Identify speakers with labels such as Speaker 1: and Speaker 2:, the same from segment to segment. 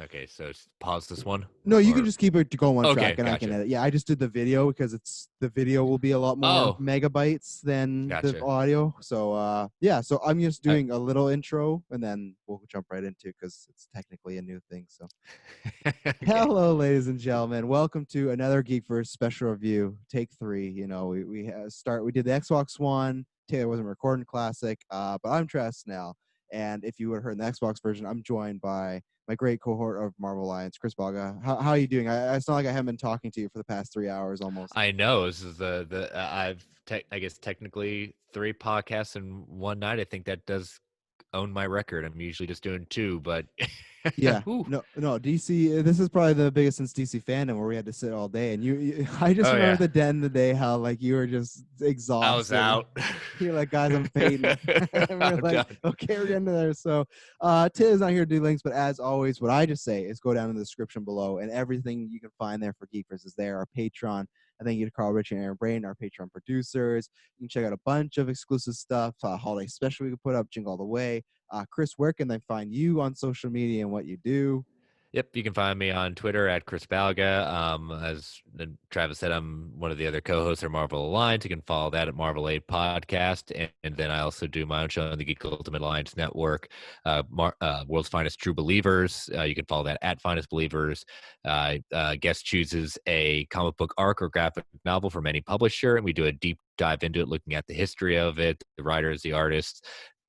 Speaker 1: Okay, so pause this one.
Speaker 2: No, you can
Speaker 1: Or
Speaker 2: just keep it to go one
Speaker 1: okay,
Speaker 2: track, and I can
Speaker 1: gotcha.
Speaker 2: edit. Yeah, I just did the video because the video will be a lot more
Speaker 1: Oh,
Speaker 2: megabytes than the
Speaker 1: gotcha.
Speaker 2: audio. So yeah, so I'm just doing a little intro, and then we'll jump right into because it's technically a new thing. So
Speaker 1: Okay.
Speaker 2: hello, ladies and gentlemen, welcome to another Geek First special review, take 3. You know, we did the Xbox One. Taylor wasn't recording classic, but I'm Tress now, and if you would have heard the Xbox version, I'm joined by my great cohort of Marvel Alliance, Chris Balga. How are you doing? It's not like I haven't been talking to you for the past 3 hours almost.
Speaker 1: I know this is I guess technically 3 podcasts in one night. I think that does own my record. I'm usually just doing 2, but
Speaker 2: Yeah,
Speaker 1: whew.
Speaker 2: no, DC. This is probably the biggest since DC fandom, where we had to sit all day. And I just
Speaker 1: Oh
Speaker 2: remember
Speaker 1: yeah,
Speaker 2: the den the day how like you were just
Speaker 1: I was
Speaker 2: exhausted.
Speaker 1: out.
Speaker 2: You're like, guys, I'm fading. And we're
Speaker 1: I'm
Speaker 2: like,
Speaker 1: done.
Speaker 2: okay, we're getting to there. So Taylor's not here to do links, but as always, what I just say is go down in the description below, and everything you can find there for Geekers is there. Our Patreon. I thank you to Carl, Rich, and Aaron Brain, our Patreon producers. You can check out a bunch of exclusive stuff, holiday special we can put up, Jingle All the Way. Chris, where can they find you on social media and what you do?
Speaker 1: Yep, you can find me on Twitter at Chris Balga. As Travis said, I'm one of the other co-hosts of Marvel Alliance. You can follow that at Marvel 8 Podcast. And then I also do my own show on the Geek Ultimate Alliance Network, World's Finest True Believers. You can follow that at Finest Believers. Guest chooses a comic book arc or graphic novel from any publisher, and we do a deep dive into it, looking at the history of it, the writers, the artists,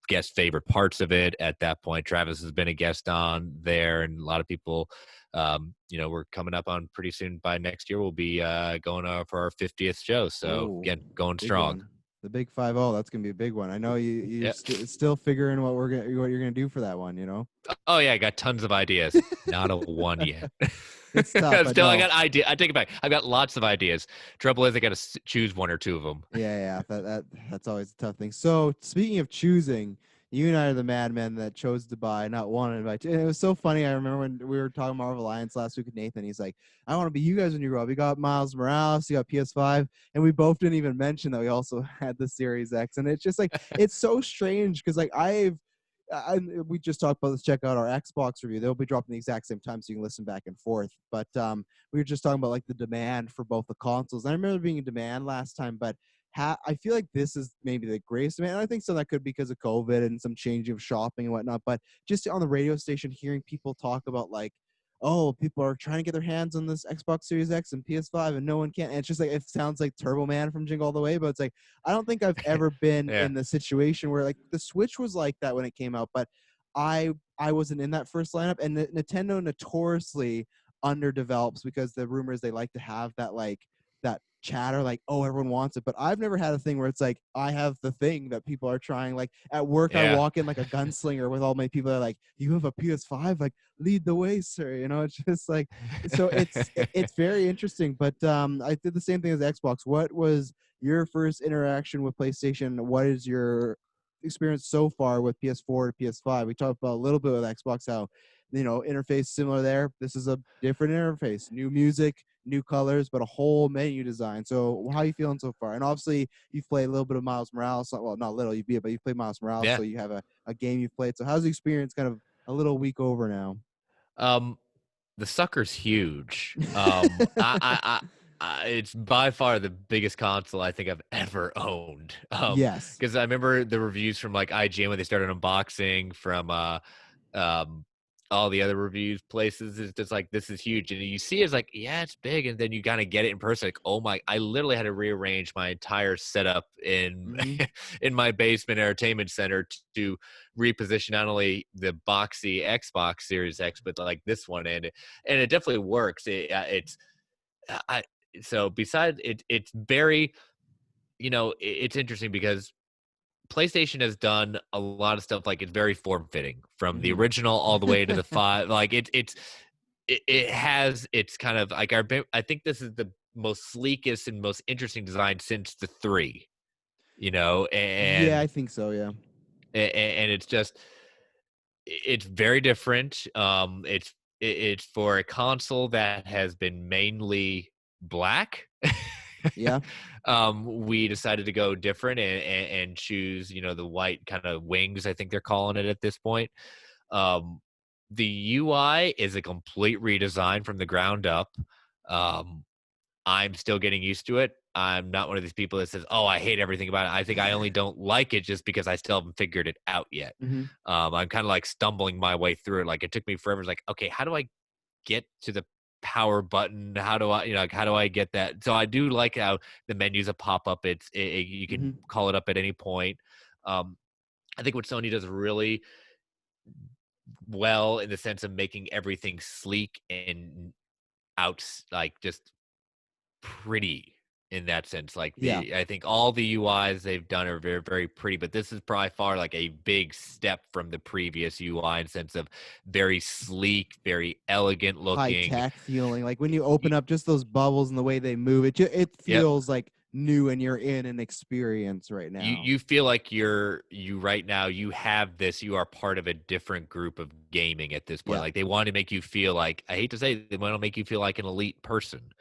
Speaker 1: guest favorite parts of it. At that point, Travis has been a guest on there, and a lot of people, we're coming up on pretty soon. By next year, we'll be going for our 50th show. So
Speaker 2: Oh,
Speaker 1: again, going
Speaker 2: big
Speaker 1: strong.
Speaker 2: one. The big 50. That's gonna be a big one. I know you're
Speaker 1: Yep.
Speaker 2: still figuring what you're gonna do for that one. You know,
Speaker 1: Oh yeah, I got tons of ideas. Not a one yet.
Speaker 2: it's tough. But
Speaker 1: Still, I
Speaker 2: no,
Speaker 1: got idea. I take it back. I've got lots of ideas. Trouble is, I got to choose 1 or 2 of them.
Speaker 2: yeah. That's always a tough thing. So speaking of choosing, you and I are the madmen that chose to buy not one and buy two. And it was so funny. I remember when we were talking Marvel Alliance last week with Nathan. He's like, "I want to be you guys when you grow up. You got Miles Morales, you got PS5, and we both didn't even mention that we also had the Series X." And it's just like it's so strange because like we just talked about this. Check out our Xbox review. They'll be dropping the exact same time, so you can listen back and forth. But we were just talking about like the demand for both the consoles. And I remember being in demand last time, but I feel like this is maybe the greatest demand. And I think some of that could be because of COVID and some changing of shopping and whatnot. But just on the radio station, hearing people talk about like, oh, people are trying to get their hands on this Xbox Series X and PS5, and no one can. And it's just like it sounds like Turbo Man from Jingle All the Way, but it's like I don't think I've ever been
Speaker 1: Yeah.
Speaker 2: in the situation where like the Switch was like that when it came out, but I wasn't in that first lineup, and Nintendo notoriously underdevelops because the rumor is they like to have that like that chatter like, oh, everyone wants it, but I've never had a thing where it's like I have the thing that people are trying. Like at work, I
Speaker 1: Yeah.
Speaker 2: walk in like a gunslinger with all my people that are like, you have a PS5, like lead the way, sir. You know, it's just like so it's very interesting. But I did the same thing as Xbox. What was your first interaction with PlayStation? What is your experience so far with PS4 to PS5? We talked about a little bit with Xbox how interface similar there. This is a different interface, new music, new colors, but a whole menu design. So how are you feeling so far? And obviously you've played a little bit of Miles Morales. Well, not little, but you've played Miles Morales,
Speaker 1: Yeah.
Speaker 2: so you have a game you've played. So how's the experience kind of a little week over now?
Speaker 1: Um, the sucker's huge. It's by far the biggest console I think I've ever owned.
Speaker 2: Yes.
Speaker 1: Because I remember the reviews from like IGN when they started unboxing, from um, all the other reviews places. It's just like, this is huge, and you see it's like, yeah, it's big, and then you kind of get it in person. Like, oh my! I literally had to rearrange my entire setup in
Speaker 2: Mm-hmm.
Speaker 1: in my basement entertainment center to reposition not only the boxy Xbox Series X, but like this one, and it definitely works. It's I so besides it's very, it's interesting because PlayStation has done a lot of stuff. Like, it's very form fitting from the
Speaker 2: Mm-hmm.
Speaker 1: original all the way to the 5. Like it has, it's kind of like I think this is the most sleekest and most interesting design since the 3.
Speaker 2: Yeah,
Speaker 1: And
Speaker 2: I think so. Yeah.
Speaker 1: it's just, it's very different. It's for a console that has been mainly black.
Speaker 2: Yeah.
Speaker 1: We decided to go different and choose, the white kind of wings, I think they're calling it at this point. Um, The UI is a complete redesign from the ground up. Um, I'm still getting used to it. I'm not one of these people that says, "Oh, I hate everything about it." I think I only don't like it just because I still haven't figured it out yet.
Speaker 2: Hmm.
Speaker 1: I'm kind of like stumbling my way through it. Like it took me forever. It's like, okay, how do I get to the power button? How do I, like, how do I get that? So I do like how the menu's a pop up. You can
Speaker 2: Hmm.
Speaker 1: call it up at any point. Um, I think what Sony does really well in the sense of making everything sleek and out, like just pretty in that sense. Like
Speaker 2: Yeah.
Speaker 1: I think all the UIs they've done are very, very pretty, but this is probably far like a big step from the previous UI in sense of very sleek, very elegant
Speaker 2: High
Speaker 1: looking.
Speaker 2: tech feeling. Like when you open up just those bubbles and the way they move, it
Speaker 1: Yep.
Speaker 2: feels like new and you're in an experience right now.
Speaker 1: You feel like you right now you have this, you are part of a different group of gaming at this point.
Speaker 2: Yeah.
Speaker 1: Like they want to make you feel like, I hate to say it, they want to make you feel like an elite person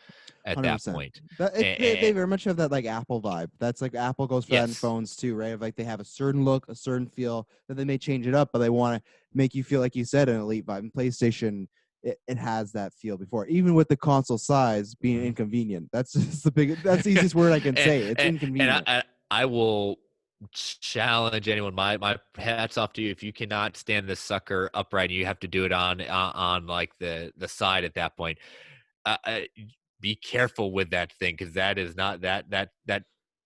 Speaker 1: at that
Speaker 2: 100%.
Speaker 1: point.
Speaker 2: But they very much have that like Apple vibe. That's like Apple goes for that in
Speaker 1: Yes.
Speaker 2: phones too, right? Of like they have a certain look, a certain feel that they may change it up, but they want to make you feel like you said an elite vibe. And PlayStation, it has that feel before, even with the console size being
Speaker 1: Mhm.
Speaker 2: inconvenient. That's just that's the easiest word I can
Speaker 1: and,
Speaker 2: say. It's
Speaker 1: and
Speaker 2: inconvenient.
Speaker 1: I will challenge anyone. My hats off to you. If you cannot stand this sucker upright, you have to do it on like the side at that point. Be careful with that thing because that is not that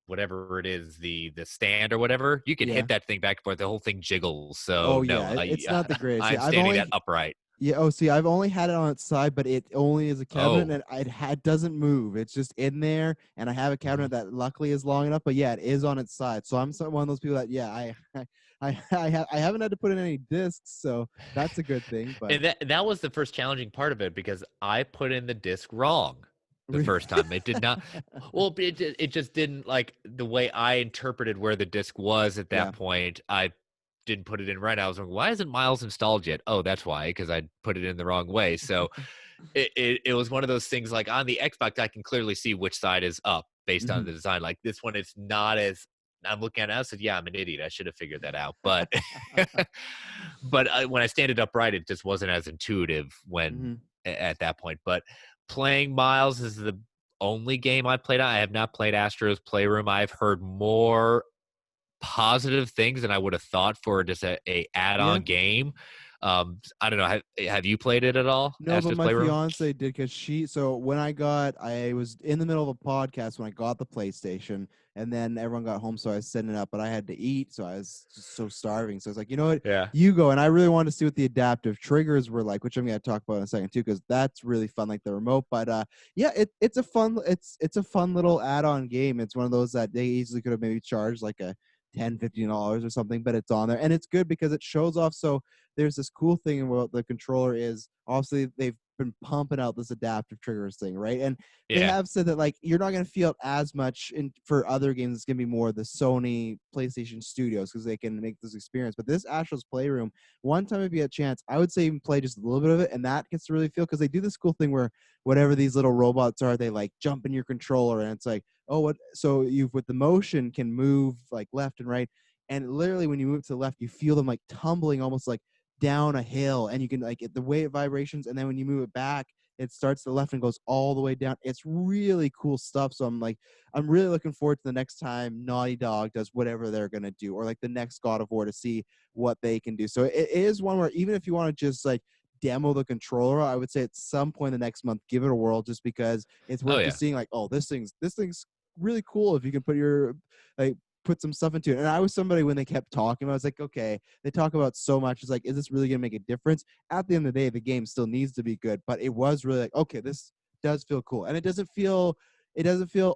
Speaker 1: whatever it is, the stand or whatever. You can
Speaker 2: Yeah.
Speaker 1: hit that thing back and forth. The whole thing jiggles.
Speaker 2: Oh
Speaker 1: So
Speaker 2: yeah.
Speaker 1: no,
Speaker 2: It's not the greatest.
Speaker 1: I'm
Speaker 2: Yeah. I've
Speaker 1: standing that
Speaker 2: only
Speaker 1: upright.
Speaker 2: Yeah. Oh, see, I've only had it on its side, but it only is a cabinet,
Speaker 1: Oh.
Speaker 2: and it doesn't move. It's just in there, and I have a
Speaker 1: Mhm.
Speaker 2: cabinet that luckily is long enough. But yeah, it is on its side. So I'm one of those people that yeah, I haven't had to put in any discs, so that's a good thing. But
Speaker 1: And that was the first challenging part of it because I put in the disc wrong the
Speaker 2: really,
Speaker 1: first time. It did not. Well, it just didn't, like the way I interpreted where the disc was at
Speaker 2: yeah.
Speaker 1: that point. I didn't put it in right. I was like, why isn't Miles installed yet? Oh, that's why, because I put it in the wrong way. So it was one of those things. Like on the Xbox, I can clearly see which side is up based on
Speaker 2: Hmm.
Speaker 1: the design. Like this one, it's not as. I'm looking at it. I said, "Yeah, I'm an idiot. I should have figured that out." But, when I stand it upright, it just wasn't as intuitive when
Speaker 2: Hmm.
Speaker 1: at that point. But playing Miles is the only game I played. I have not played Astro's Playroom. I've heard more positive things than I would have thought for just a
Speaker 2: Yeah.
Speaker 1: add-on game. I don't know. Have you played it at all,
Speaker 2: No, but
Speaker 1: Astro's
Speaker 2: my
Speaker 1: Playroom?
Speaker 2: fiance did because so when I was in the middle of a podcast when I got the PlayStation, and then everyone got home, so I was setting it up, but I had to eat, so I was just so starving. So I was like, you know what,
Speaker 1: Yeah.
Speaker 2: you go, and I really wanted to see what the adaptive triggers were like, which I'm going to talk about in a second too, because that's really fun, like the remote. But yeah, it's a fun little add-on game. It's one of those that they easily could have maybe charged like a $10-15 or something, but it's on there, and it's good because it shows off. So there's this cool thing about the controller is obviously they've been pumping out this adaptive triggers thing, right? And they
Speaker 1: Yeah.
Speaker 2: have said that like you're not going to feel it as much in for other games. It's going to be more the Sony PlayStation Studios because they can make this experience. But this Astro's Playroom, one time if you get a chance, I would say even play just a little bit of it, and that gets to really feel because they do this cool thing where whatever these little robots are, they like jump in your controller, and it's like, oh, what? So you with the motion can move like left and right, and literally when you move to the left, you feel them like tumbling almost like down a hill, and you can like the way it vibrations, and then when you move it back, it starts to the left and goes all the way down. It's really cool stuff. So I'm really looking forward to the next time Naughty Dog does whatever they're gonna do, or like the next God of War, to see what they can do. So it is one where even if you want to just like demo the controller, I would say at some point the next month give it a whirl, just because it's
Speaker 1: Oh
Speaker 2: worth
Speaker 1: yeah.
Speaker 2: just seeing like, oh, this thing's really cool if you can like put some stuff into it. And I was somebody when they kept talking, I was like, okay, they talk about so much. It's like, is this really gonna make a difference? At the end of the day, the game still needs to be good, but it was really like, okay, this does feel cool, and it doesn't feel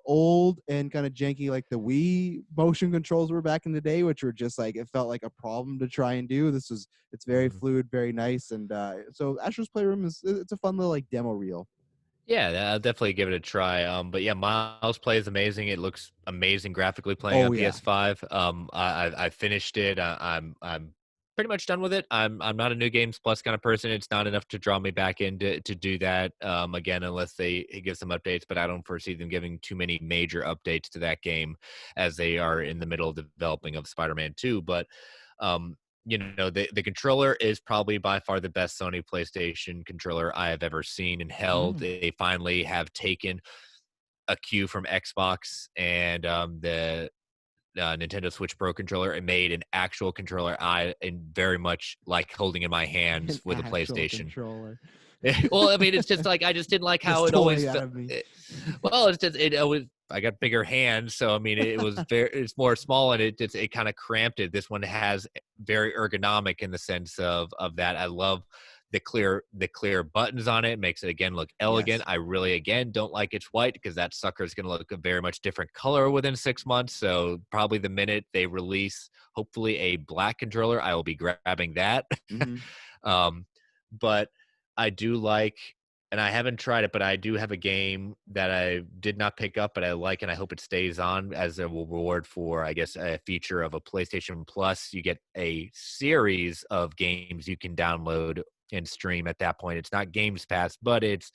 Speaker 2: old and kind of janky like the Wii motion controls were back in the day, which were just like it felt like a problem to try and do. It's very
Speaker 1: Mhm.
Speaker 2: fluid, very nice, and so Astro's Playroom it's a fun little like demo reel.
Speaker 1: Yeah, I'll definitely give it a try. But yeah, Miles plays amazing. It looks amazing graphically playing
Speaker 2: Oh
Speaker 1: on
Speaker 2: yeah.
Speaker 1: PS5. I finished it. I'm pretty much done with it. I'm not a new games plus kind of person. It's not enough to draw me back in to do that again unless they give some updates. But I don't foresee them giving too many major updates to that game as they are in the middle of developing of Spider-Man 2. But um, the controller is probably by far the best Sony PlayStation controller I have ever seen and held. They finally have taken a cue from Xbox and the Nintendo Switch Pro controller and made an actual controller I and very much like holding in my hands
Speaker 2: An
Speaker 1: with a
Speaker 2: actual
Speaker 1: PlayStation.
Speaker 2: controller.
Speaker 1: Well, I mean, it's just like I just didn't like how
Speaker 2: This
Speaker 1: it always
Speaker 2: toy out
Speaker 1: felt.
Speaker 2: of me.
Speaker 1: Well, it's just it always. I got bigger hands, so I mean, it was very. It's more small, and it kind of cramped it. This one has very ergonomic in the sense of that. I love the clear buttons on it. It makes it again look elegant.
Speaker 2: Yes.
Speaker 1: I really again don't like it's white because that sucker is going to look a very much different color within 6 months. So probably the minute they release, hopefully a black controller, I will be grabbing that.
Speaker 2: Mm-hmm.
Speaker 1: But I do like, and I haven't tried it, but I do have a game that I did not pick up, but I like, and I hope it stays on as a reward for, I guess, a feature of a PlayStation Plus. You get a series of games you can download and stream at that point. It's not Games Pass, but it's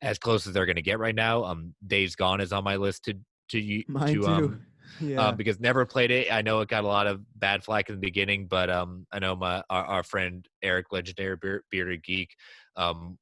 Speaker 1: as close as they're going to get right now. Days Gone is on my list
Speaker 2: Mine too. Yeah.
Speaker 1: because never played it. I know it got a lot of bad flack in the beginning, but I know our friend Eric, legendary bearded geek,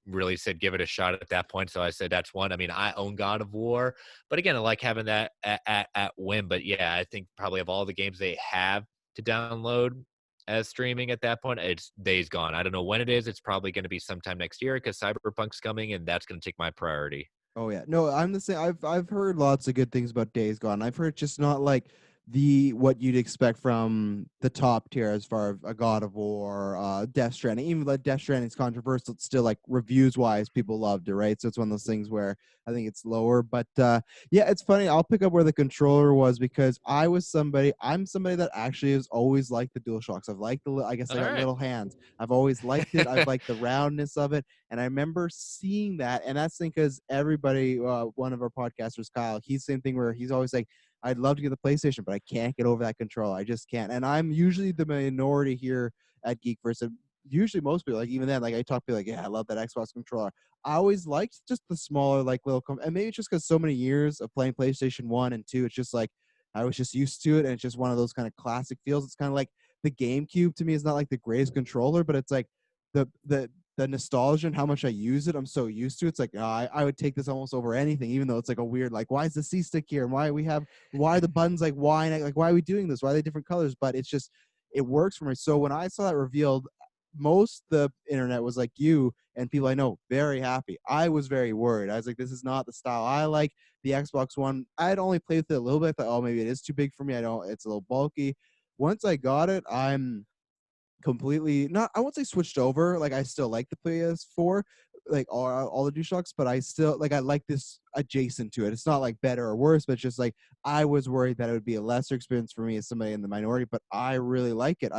Speaker 1: really said give it a shot at that point. So I said that's one. I mean, I own God of War, but again, I like having that at whim. But yeah, I think probably of all the games they have to download as streaming at that point, it's Days Gone. I don't know when it is. It's probably going to be sometime next year because Cyberpunk's coming, and that's going to take my priority.
Speaker 2: Oh yeah. No, I'm the same. I've heard lots of good things about Days Gone. I've heard just not like the what you'd expect from the top tier as far as a God of War, Death Stranding. Even though Death Stranding's controversial, it's still like reviews wise, people loved it, right? So it's one of those things where I think it's lower. But yeah, it's funny. I'll pick up where the controller was because I'm somebody that actually has always liked the DualShocks. I've liked I guess I
Speaker 1: All
Speaker 2: got
Speaker 1: right.
Speaker 2: little hands. I've always liked it. I've liked the roundness of it. And I remember seeing that, and that's because everybody, one of our podcasters, Kyle, he's the same thing where he's always like, I'd love to get the PlayStation, but I can't get over that controller. I just can't. And I'm usually the minority here at Geekverse. And usually most people, like even then, like I talk to people like, yeah, I love that Xbox controller. I always liked just the smaller, like little, and maybe it's just because so many years of playing PlayStation 1 and 2, it's just like, I was just used to it. And it's just one of those kind of classic feels. It's kind of like the GameCube to me is not like the greatest controller, but it's like the nostalgia and how much I use it, I'm so used to it. It's like I would take this almost over anything, even though it's like a weird like why is the C stick here and why are the buttons like why are we doing this? Why are they different colors? But it's just it works for me. So when I saw that revealed, most the internet was like you and people I know very happy. I was very worried. I was like, this is not the style I like. The Xbox One, I had only played with it a little bit. I thought, oh, maybe it is too big for me. I don't. It's a little bulky. Once I got it, I'm completely not I won't say switched over. Like I still like the PS4, like all the DualShocks, but I still like I like this adjacent to it. It's not like better or worse, but it's just like I was worried that it would be a lesser experience for me as somebody in the minority, but I really like it.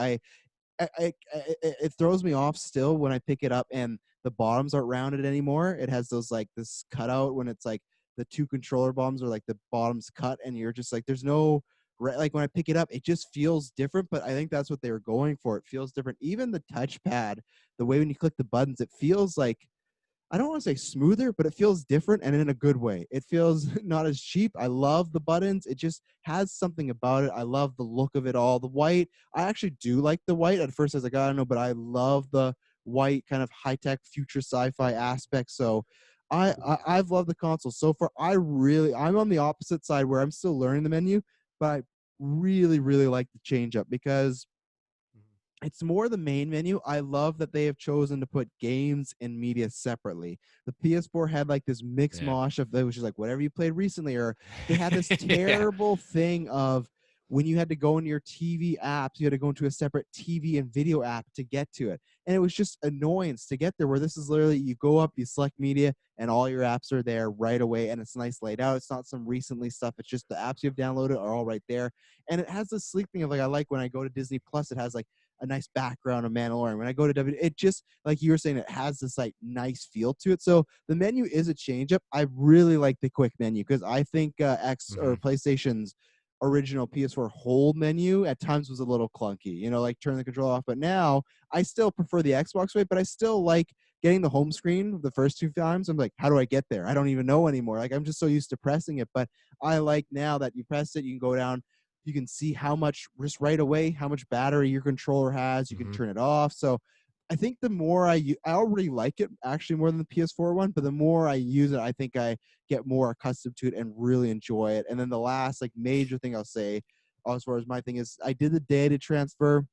Speaker 2: It throws me off still when I pick it up and the bottoms aren't rounded anymore. It has those like this cutout when it's like the two controller bottoms are like the bottoms cut, and you're just like, there's no like when I pick it up, it just feels different. But I think that's what they were going for. It feels different. Even the touchpad, the way when you click the buttons, it feels like I don't want to say smoother, but it feels different and in a good way. It feels not as cheap. I love the buttons. It just has something about it. I love the look of it all. The white, I actually do like the white. At first, I was like, I don't know, but I love the white kind of high tech future sci-fi aspect. So I've loved the console so far. I'm on the opposite side where I'm still learning the menu, but I really like the change up because it's more the main menu. I love that they have chosen to put games and media separately. The PS4 had like this mix
Speaker 1: Yeah.
Speaker 2: mosh of which is like whatever you played recently, or they had this
Speaker 1: Yeah.
Speaker 2: terrible thing of when you had to go into your TV apps, you had to go into a separate TV and video app to get to it. And it was just annoyance to get there, where this is literally you go up, you select media, and all your apps are there right away. And it's nice laid out. It's not some recently stuff. It's just the apps you've downloaded are all right there. And it has this sleek thing of like, I like when I go to Disney Plus, it has like a nice background of Mandalorian. When I go to it just like you were saying, it has this like nice feel to it. So the menu is a change up. I really like the quick menu because I think X or
Speaker 1: Mhm.
Speaker 2: PlayStation's original PS4 hold menu at times was a little clunky. You know, like turn the control off. But now I still prefer the Xbox way, but I still like getting the home screen the first two times. I'm like, how do I get there? I don't even know anymore. Like I'm just so used to pressing it. But I like now that you press it, you can go down You can see how much just right away how much battery your controller has. You can
Speaker 1: Hmm.
Speaker 2: turn it off. So I think the more I already like it actually more than the PS4 one, but the more I use it, I think I get more accustomed to it and really enjoy it. And then the last like major thing I'll say, as far as my thing is, I did the data transfer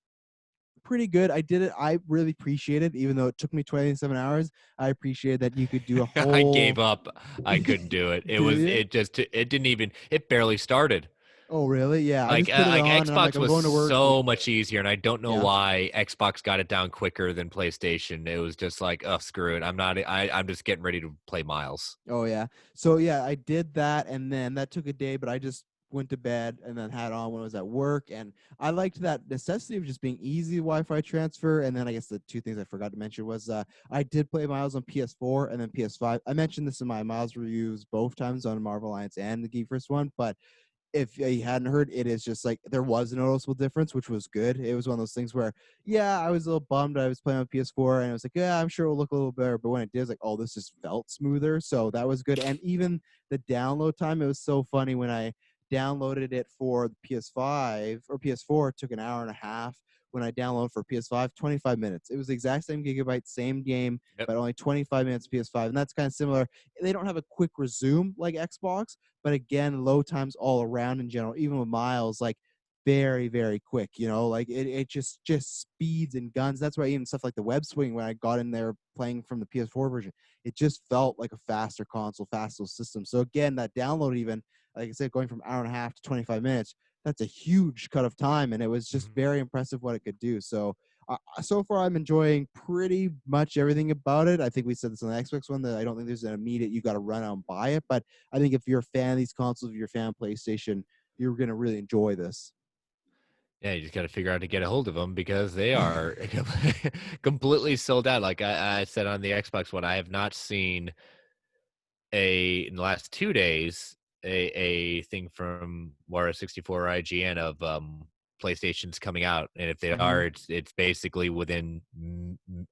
Speaker 2: pretty good. I did it. I really appreciate it, even though it took me 27 hours. I appreciate that you could do a
Speaker 1: I gave
Speaker 2: whole.
Speaker 1: up. I couldn't do it.
Speaker 2: Did you?
Speaker 1: It didn't even, it barely started.
Speaker 2: Oh, really? Yeah. I just put it
Speaker 1: Like
Speaker 2: on and I'm like,
Speaker 1: Xbox
Speaker 2: I'm
Speaker 1: was
Speaker 2: going to work.
Speaker 1: so much easier, and I don't know
Speaker 2: Yeah.
Speaker 1: why Xbox got it down quicker than PlayStation. It was just like, oh, screw it. I'm just getting ready to play Miles.
Speaker 2: Oh, yeah. So, yeah, I did that. And then that took a day, but I just went to bed and then had on when I was at work. And I liked that necessity of just being easy Wi Fi transfer. And then I guess the two things I forgot to mention was I did play Miles on PS4 and then PS5. I mentioned this in my Miles reviews both times on Marvel Alliance and the Geek First one, but if you hadn't heard, it is just like there was a noticeable difference, which was good. It was one of those things where, yeah, I was a little bummed. I was playing on PS4 and I was like, yeah, I'm sure it'll look a little better. But when it did, it's like, oh, this just felt smoother. So that was good. And even the download time, it was so funny when I downloaded it for the PS5 or PS4, it took an hour and a half. When I downloaded for PS5, 25 minutes. It was the exact same gigabyte, same game,
Speaker 1: Yep.
Speaker 2: but only 25 minutes PS5. And that's kind of similar. They don't have a quick resume like Xbox, but again, low times all around in general, even with Miles, like very, very quick, like it just speeds and guns. That's why even stuff like the web swing, when I got in there playing from the PS4 version, it just felt like a faster console, faster system. So again, that download, even like I said, going from hour and a half to 25 minutes, that's a huge cut of time. And it was just
Speaker 1: Mhm.
Speaker 2: very impressive what it could do. So so far I'm enjoying pretty much everything about it. I think we said this on the Xbox one, that I don't think there's an immediate you got to run out and buy it, but I think if you're a fan of these consoles, if you're a fan of PlayStation, you're going to really enjoy this.
Speaker 1: Yeah, you just got to figure out to get a hold of them because they are completely sold out. Like I said on the Xbox one, I have not seen in the last 2 days a thing from War 64 or IGN of PlayStations coming out, and if they
Speaker 2: Mhm.
Speaker 1: are, it's basically within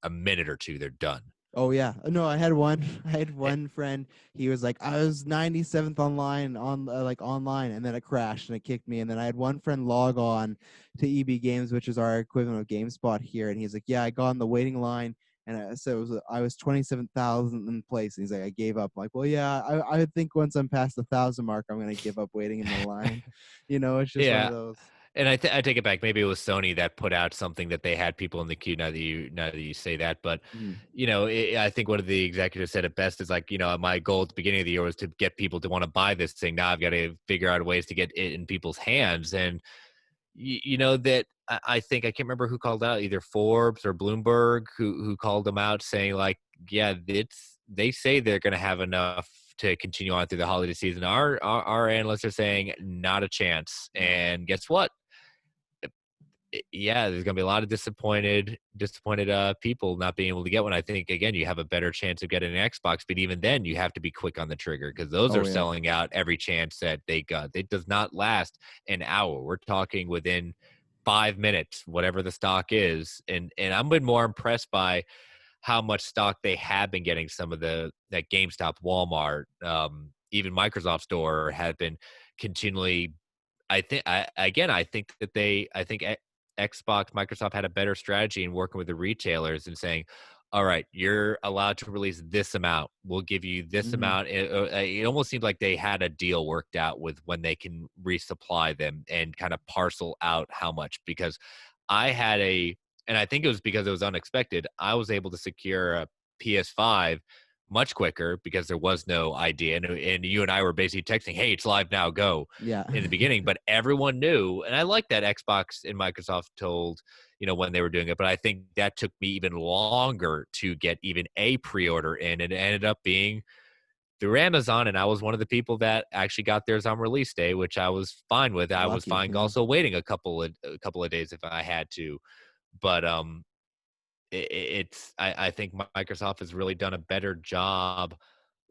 Speaker 1: a minute or two they're done.
Speaker 2: Oh yeah. No, I had one. I had
Speaker 1: Eh,
Speaker 2: one friend. He was like, I was 97th online on like online, and then it crashed and it kicked me. And then I had one friend log on to EB Games, which is our equivalent of GameSpot here, and he's like, yeah, I got on the waiting line, and I said I was 27,000th in place. And he's like, I gave up. I'm like, well, yeah, I would think once I'm past the 1,000 mark, I'm gonna give up waiting in the line. It's just one of
Speaker 1: Yeah,
Speaker 2: those.
Speaker 1: and I take it back. Maybe it was Sony that put out something that they had people in the queue. Now that you say that, but
Speaker 2: Mhm.
Speaker 1: I think one of the executives said it best is like, my goal at the beginning of the year was to get people to want to buy this thing. Now I've got to figure out ways to get it in people's hands, and that I think I can't remember who called out, either Forbes or Bloomberg, who called them out saying like, yeah, they say they're going to have enough to continue on through the holiday season. Our analysts are saying not a chance,
Speaker 2: No.
Speaker 1: and guess what? Yeah, there's gonna be a lot of disappointed people not being able to get one. I think again, you have a better chance of getting an Xbox, but even then, you have to be quick on the trigger because those are
Speaker 2: Oh yeah.
Speaker 1: selling out every chance that they got. It does not last an hour. We're talking within 5 minutes, whatever the stock is, and I'm been more impressed by how much stock they have been getting. Some of the that GameStop, Walmart, even Microsoft Store have been continually. I think that Xbox, Microsoft had a better strategy in working with the retailers and saying, all right, you're allowed to release this amount. We'll give you this
Speaker 2: Hmm.
Speaker 1: amount. It almost seemed like they had a deal worked out with when they can resupply them and kind of parcel out how much. Because I had and I think it was because it was unexpected. I was able to secure a PS5 much quicker because there was no idea. And you and I were basically texting, hey, it's live now, go
Speaker 2: Yeah.
Speaker 1: in the beginning, but everyone knew. And I like that Xbox and Microsoft told, when they were doing it. But I think that took me even longer to get even a pre order in. And it ended up being through Amazon. And I was one of the people that actually got theirs on release day, which I was fine with. I was
Speaker 2: Lucky.
Speaker 1: fine
Speaker 2: Yeah.
Speaker 1: also waiting a couple of days if I had to. But I think Microsoft has really done a better job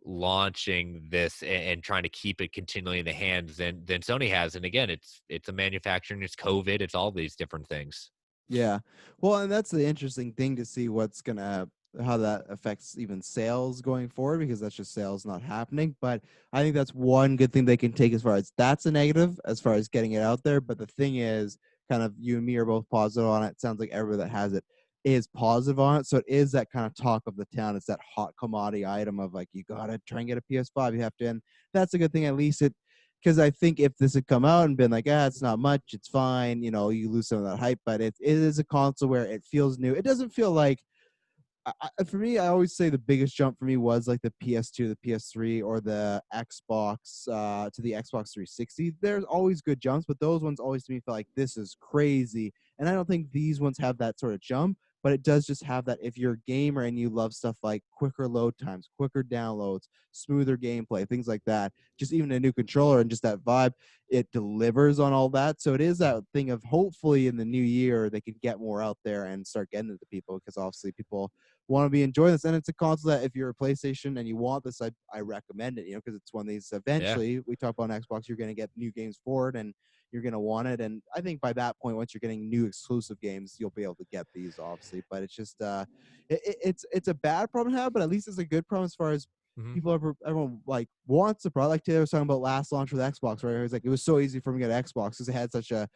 Speaker 1: launching this and trying to keep it continually in the hands than Sony has. And again, it's a manufacturing, it's COVID, it's all these different things.
Speaker 2: Yeah. Well, and that's the interesting thing to see what's gonna how that affects even sales going forward, because that's just sales not happening. But I think that's one good thing they can take, as far as that's a negative as far as getting it out there. But the thing is, kind of, you and me are both positive on it. Sounds like everybody that has it is positive on it. So it is that kind of talk of the town. It's that hot commodity item of like, you gotta try and get a PS5. You have to, and that's a good thing. At least it, because I think if this had come out and been like, it's not much, it's fine, you lose some of that hype. But it is a console where it feels new. It doesn't feel like, for me, I always say the biggest jump for me was like the PS2, the PS3, or the Xbox to the Xbox 360. There's always good jumps, but those ones always to me feel like this is crazy. And I don't think these ones have that sort of jump, but it does just have that if you're a gamer and you love stuff like quicker load times, quicker downloads, smoother gameplay, things like that, just even a new controller and just that vibe, it delivers on all that. So it is that thing of, hopefully in the new year they can get more out there and start getting it to people, because obviously people want to be enjoying this. And it's a console that if you're a PlayStation and you want this, I recommend it, because it's one of these,
Speaker 1: Yeah.
Speaker 2: eventually we talk about on Xbox, you're going to get new games for it and you're going to want it. And I think by that point, once you're getting new exclusive games, you'll be able to get these, obviously. But it's just it's a bad problem to have, but at least it's a good problem as far as
Speaker 1: Hmm.
Speaker 2: everyone like wants the product. Like Taylor was talking about last launch with Xbox, right? It was like, it was so easy for me to get Xbox because it had such a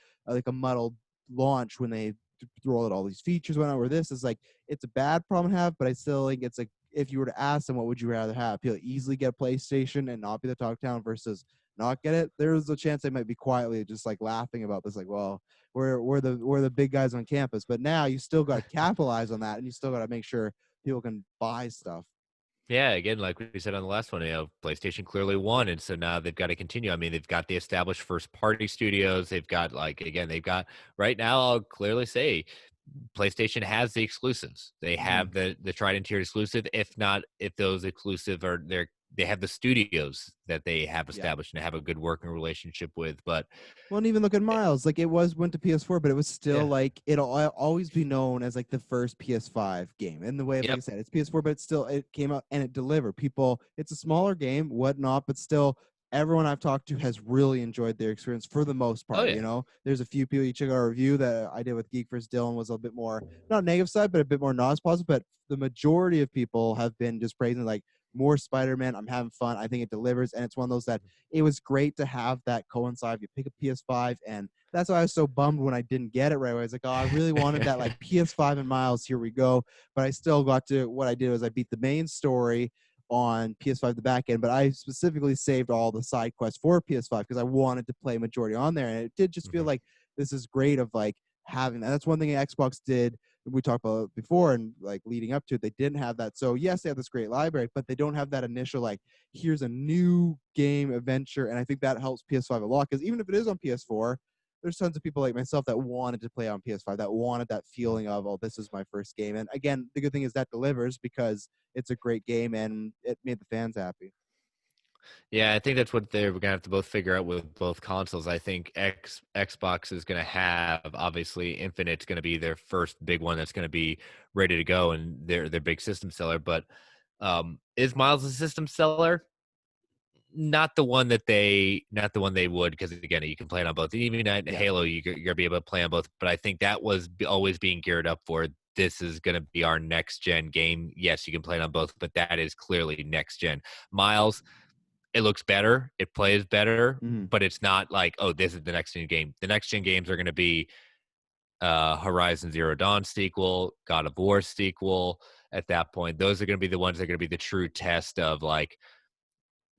Speaker 2: muddled launch when they throw out all these features. Went out where this is like, it's a bad problem to have, but I still think it's like, if you were to ask them, what would you rather have? People easily get a PlayStation and not be the talk town versus not get it. There's a chance they might be quietly just like laughing about this, like, well, we're the big guys on campus. But now you still got to capitalize on that, and you still got to make sure people can buy stuff.
Speaker 1: Yeah, again, like we said on the last one, PlayStation clearly won, and so now they've got to continue. I mean, they've got the established first-party studios. They've got, like, again, they've got right now. I'll clearly say, PlayStation has the exclusives. They
Speaker 2: Mhm.
Speaker 1: have the tried and true exclusive. If not, if those exclusive are there, they have the studios that they have
Speaker 2: Yeah.
Speaker 1: established and have a good working relationship with. But
Speaker 2: Well, and even look at
Speaker 1: eh,
Speaker 2: Miles, like, it went to PS4, but it was still
Speaker 1: yeah,
Speaker 2: like, always be known as like the first PS5 game. In the way of, like I
Speaker 1: yep,
Speaker 2: said, it's PS4, but it came out and it delivered. People, it's a smaller game, whatnot, but still, everyone I've talked to has really enjoyed their experience for the most
Speaker 1: oh
Speaker 2: part.
Speaker 1: yeah,
Speaker 2: There's a few people, you check out our review that I did with Geek vs. Dylan, was a bit more not negative side, but a bit more not as positive. But the majority of people have been just praising, like, more Spider-Man. I'm having fun. I think it delivers, and it's one of those that it was great to have that coincide. You pick a PS5, and that's why I was so bummed when I didn't get it right away. I was like, oh, I really wanted that, like, PS5 and Miles. Here we go. But I still got to, what I did was I beat the main story on PS5, the back end, but I specifically saved all the side quests for PS5 because I wanted to play majority on there. And it did just feel
Speaker 1: Mhm.
Speaker 2: like this is great of like having that. That's one thing Xbox did, we talked about before, and like leading up to it, they didn't have that. So yes, they have this great library, but they don't have that initial, like, here's a new game adventure. And I think that helps PS5 a lot, because even if it is on PS4, there's tons of people like myself that wanted to play on PS5, that wanted that feeling of, oh, this is my first game. And again, the good thing is that delivers, because it's a great game and it made the fans happy.
Speaker 1: Yeah, I think that's what they're gonna have to both figure out with both consoles. I think Xbox is gonna have, obviously, Infinite's gonna be their first big one that's gonna be ready to go, and their big system seller. But is Miles a system seller? Not the one they would, because again, you can play it on both. Even at
Speaker 2: Yeah.
Speaker 1: Halo, you're gonna be able to play on both. But I think that was always being geared up for. This is gonna be our next gen game. Yes, you can play it on both, but that is clearly next gen. Miles, it looks better, it plays better,
Speaker 2: Mhm.
Speaker 1: but it's not like, oh, this is the next gen game. The next gen games are going to be Horizon Zero Dawn sequel, God of War sequel. At that point, those are going to be the ones that are going to be the true test of, like,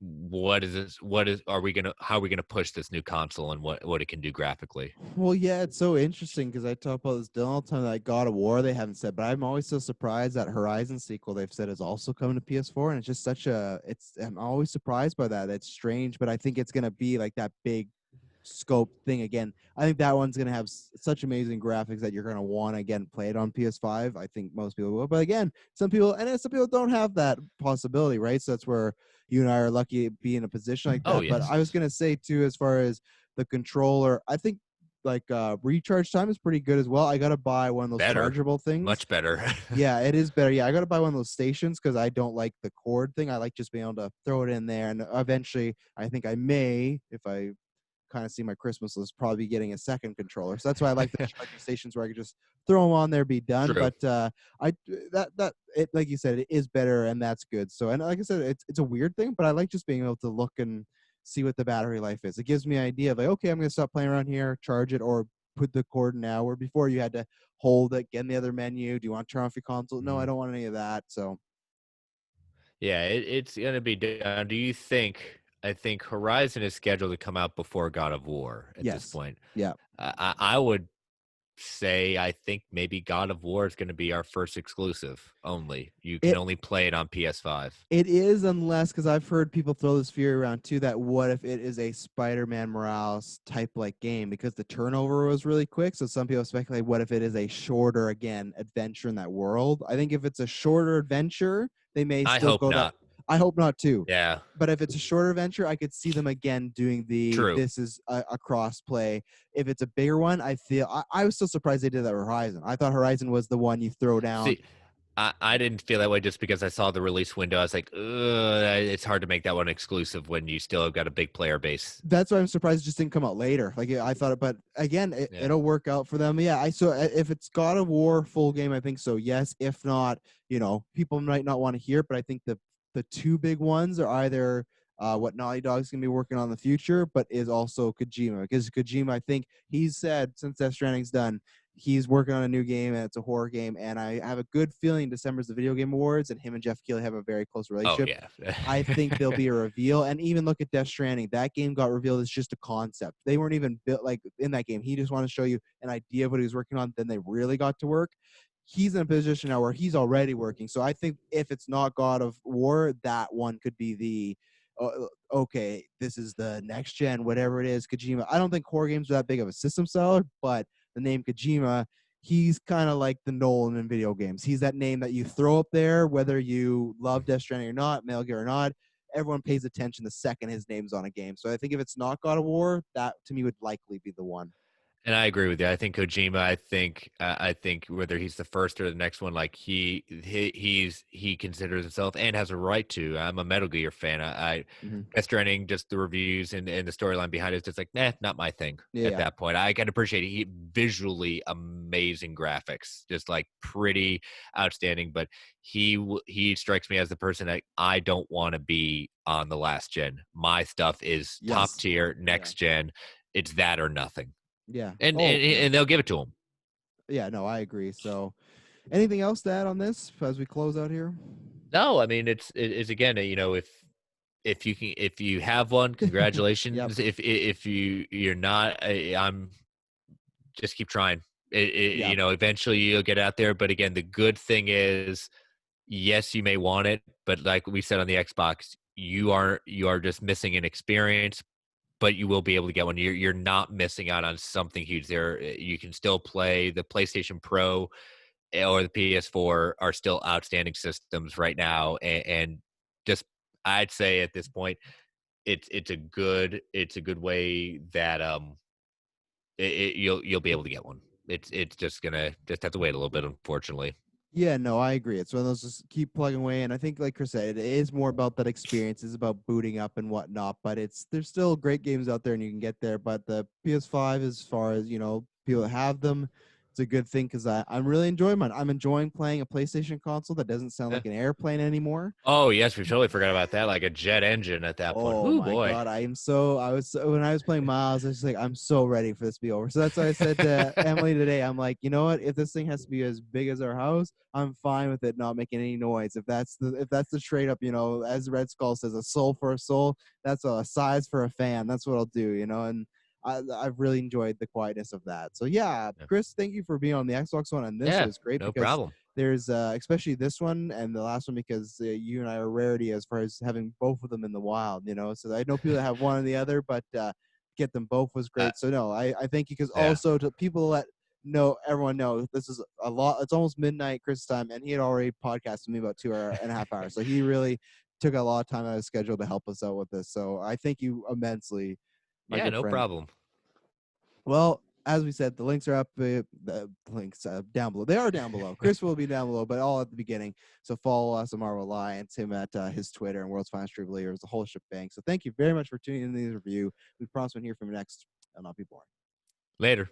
Speaker 1: what is this? What is are we gonna? How are we gonna push this new console and what it can do graphically?
Speaker 2: Well, yeah, it's so interesting because I talk about this Dylan all the time. Like God of War, they haven't said, but I'm always so surprised that Horizon sequel they've said is also coming to PS4, and it's just such a. It's I'm always surprised by that. It's strange, but I think it's gonna be like that big scope thing again. I think that one's gonna have such amazing graphics that you're gonna want to again play it on PS5. I think most people will, but again, some people don't have that possibility, right? So that's where you and I are lucky to be in a position like
Speaker 1: Oh
Speaker 2: that. But
Speaker 1: yes,
Speaker 2: I was gonna say too, as far as the controller, I think like recharge time is pretty good as well. I gotta buy one of those
Speaker 1: better,
Speaker 2: chargeable things.
Speaker 1: much better.
Speaker 2: Yeah, it is better. Yeah, I gotta buy one of those stations because I don't like the cord thing. I like just being able to throw it in there, and eventually, I think I may, if I kind of see my Christmas list probably getting a second controller. So that's why I like the charging stations where I could just throw them on there, be done.
Speaker 1: True.
Speaker 2: But I that it, like you said, it is better, and that's good. So, and like I said, it's a weird thing, but I like just being able to look and see what the battery life is. It gives me an idea of like, okay, I'm gonna stop playing around here, charge it, or put the cord now. Where before you had to hold it, get in the other menu. Do you want to turn off your console? No, I
Speaker 1: Mhm.
Speaker 2: don't want any of that. So
Speaker 1: Yeah, it's gonna be done. Do you think? I think Horizon is scheduled to come out before God of War at this
Speaker 2: yes,
Speaker 1: point.
Speaker 2: yeah.
Speaker 1: I would say I think maybe God of War is going to be our first exclusive only. You can
Speaker 2: It
Speaker 1: only play it on PS5.
Speaker 2: It is, unless because I've heard people throw this theory around too. That what if it is a Spider-Man Morales type like game because the turnover was really quick. So some people speculate, what if it is a shorter again adventure in that world? I think if it's a shorter adventure, they may
Speaker 1: I
Speaker 2: still
Speaker 1: hope
Speaker 2: go that.
Speaker 1: not.
Speaker 2: I hope not too.
Speaker 1: Yeah,
Speaker 2: But if it's a shorter adventure, I could see them again doing the
Speaker 1: true.
Speaker 2: this is a cross play. If it's a bigger one, I was still surprised they did that with Horizon. I thought Horizon was the one you throw down.
Speaker 1: See, I didn't feel that way just because I saw the release window. I was like, ugh, it's hard to make that one exclusive when you still have got a big player base.
Speaker 2: That's why I'm surprised it just didn't come out later. Like I thought it, but again,
Speaker 1: Yeah.
Speaker 2: it'll work out for them. Yeah, if it's God of War full game, I think so. Yes, if not, people might not want to hear it, but I think the two big ones are either what Naughty Dog's gonna be working on in the future, but is also Kojima because Kojima, I think he's said since Death Stranding's done, he's working on a new game and it's a horror game, and I have a good feeling December's the Video Game Awards, and him and Jeff Keighley have a very close
Speaker 1: Oh
Speaker 2: relationship.
Speaker 1: yeah.
Speaker 2: I think there'll be a reveal. And even look at Death Stranding. That game got revealed as just a concept. They weren't even built like in that game. He just wanted to show you an idea of what he was working on. Then they really got to work. He's in a position now where he's already working. So I think if it's not God of War, that one could be the okay, this is the next gen, whatever it is, Kojima. I don't think horror games are that big of a system seller, but the name Kojima, he's kind of like the Nolan in video games. He's that name that you throw up there, whether you love Death Stranding or not, Metal Gear or not. Everyone pays attention the second his name's on a game. So I think if it's not God of War, that to me would likely be the one.
Speaker 1: And I agree with you. I think Kojima. I think whether he's the first or the next one, like he considers himself and has a right to. I'm a Metal Gear fan. I
Speaker 2: Mm-hmm.
Speaker 1: Death Stranding, just the reviews and the storyline behind it, it's just like, nah, not my thing.
Speaker 2: Yeah,
Speaker 1: At
Speaker 2: yeah,
Speaker 1: that point, I can appreciate it. Visually amazing graphics, just like pretty outstanding. But he strikes me as the person that I don't want to be on the last gen. My stuff is top
Speaker 2: yes,
Speaker 1: tier,
Speaker 2: yeah,
Speaker 1: next gen. It's that or nothing.
Speaker 2: yeah.
Speaker 1: And
Speaker 2: Oh,
Speaker 1: and
Speaker 2: yeah,
Speaker 1: and they'll give it to him.
Speaker 2: yeah. No, I agree. So, anything else to add on this as we close out here?
Speaker 1: No, I mean it's again, if you have one,
Speaker 2: Yep.
Speaker 1: congratulations. If you're not, I'm just keep trying.
Speaker 2: Yeah.
Speaker 1: Eventually you'll get out there. But again, the good thing is, yes, you may want it, but like we said on the Xbox, you are just missing an experience. But you will be able to get one. You're not missing out on something huge. There, you can still play the PlayStation Pro or the PS4 are still outstanding systems right now, and just I'd say at this point, it's a good way that you'll be able to get one. It's just gonna just have to wait a little bit, unfortunately.
Speaker 2: Yeah, no, I agree. It's one of those just keep plugging away, and I think, like Chris said, it is more about that experience. It's about booting up and whatnot. But there's still great games out there, and you can get there. But the PS5, as far as people that have them, it's a good thing because I'm really enjoying mine. I'm enjoying playing a PlayStation console that doesn't sound
Speaker 1: Yeah.
Speaker 2: like an airplane anymore.
Speaker 1: Oh yes, we totally forgot about that. Like a jet engine at that point.
Speaker 2: Oh
Speaker 1: Whoo
Speaker 2: my
Speaker 1: boy.
Speaker 2: god, when I was playing Miles, I was just like, I'm so ready for this to be over. So that's why I said to Emily today, I'm like, you know what? If this thing has to be as big as our house, I'm fine with it not making any noise. If that's the trade up, as Red Skull says, a soul for a soul, that's a size for a fan. That's what I'll do. And I've really enjoyed the quietness of that. So yeah,
Speaker 1: Yeah,
Speaker 2: Chris, thank you for being on the Xbox One on this. It
Speaker 1: yeah,
Speaker 2: was great
Speaker 1: no
Speaker 2: because
Speaker 1: problem.
Speaker 2: there's especially this one and the last one because you and I are rarity as far as having both of them in the wild. So I know people that have one or the other, but get them both was
Speaker 1: Uh,
Speaker 2: great. So no, I thank you because
Speaker 1: yeah,
Speaker 2: also to people that know everyone knows this is a lot. It's almost midnight Chris time, and he had already podcasted me about 2.5 hours. So he really took a lot of time out of his schedule to help us out with this. So I thank you immensely, my
Speaker 1: yeah,
Speaker 2: good
Speaker 1: no
Speaker 2: friend.
Speaker 1: problem.
Speaker 2: Well, as we said, the links are up. The links down below. They are down below. Chris will be down below, but all at the beginning. So follow us on Marvel Alliance, him at his Twitter and World's Finest True Believers, the whole shebang. So thank you very much for tuning in to this review. We promise we'll hear from you next. I'll not be boring.
Speaker 1: Later.